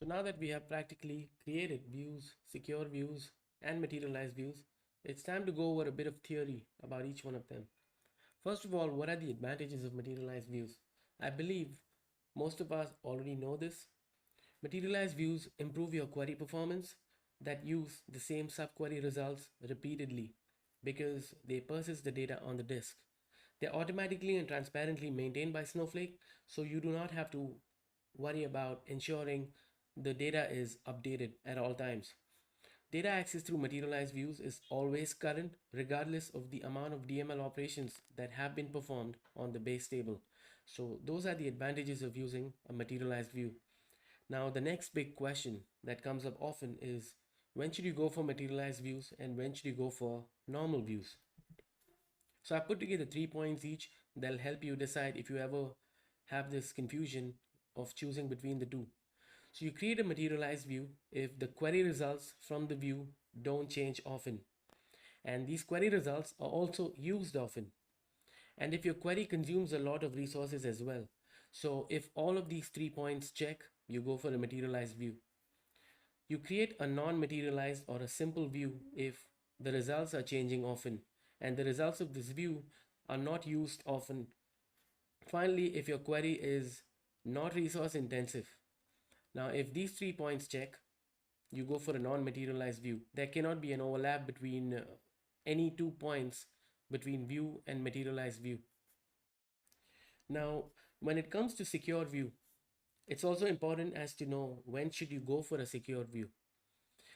So now that we have practically created views, secure views, and materialized views, it's time to go over a bit of theory about each one of them. First of all, what are the advantages of materialized views? I believe most of us already know this. Materialized views improve your query performance that use the same subquery results repeatedly because they persist the data on the disk. They're automatically and transparently maintained by Snowflake, so you do not have to worry about ensuring the data is updated at all times. Data access through materialized views is always current, regardless of the amount of DML operations that have been performed on the base table. So, those are the advantages of using a materialized view. Now, the next big question that comes up often is when should you go for materialized views and when should you go for normal views? So, I put together 3 points each that'll help you decide if you ever have this confusion of choosing between the two. So you create a materialized view if the query results from the view don't change often. And these query results are also used often. And if your query consumes a lot of resources as well. So if all of these 3 points check, you go for a materialized view. You create a non-materialized or a simple view if the results are changing often and the results of this view are not used often. Finally, if your query is not resource intensive. Now, if these 3 points check, you go for a non-materialized view. There cannot be an overlap between any 2 points between view and materialized view. Now, when it comes to secure view, it's also important as to know when should you go for a secure view.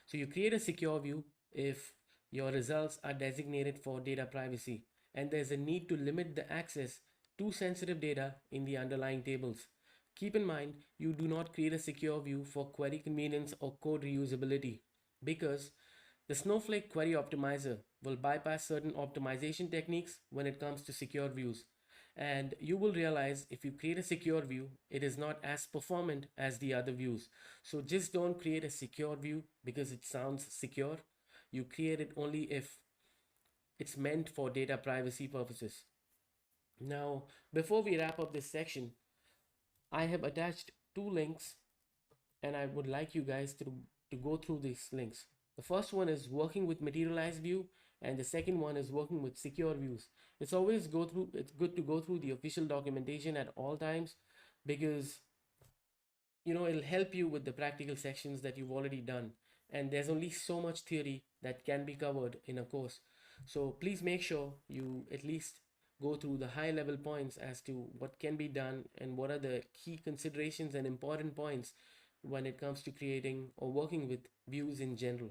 So you create a secure view if your results are designated for data privacy and there's a need to limit the access to sensitive data in the underlying tables. Keep in mind, you do not create a secure view for query convenience or code reusability because the Snowflake Query Optimizer will bypass certain optimization techniques when it comes to secure views. And you will realize if you create a secure view, it is not as performant as the other views. So just don't create a secure view because it sounds secure. You create it only if it's meant for data privacy purposes. Now, before we wrap up this section, I have attached 2 links and I would like you guys to go through these links. The first one is working with materialized view and the second one is working with secure views. It's good to go through the official documentation at all times because it'll help you with the practical sections that you've already done. And there's only so much theory that can be covered in a course. So please make sure you at least go through the high level points as to what can be done and what are the key considerations and important points when it comes to creating or working with views in general.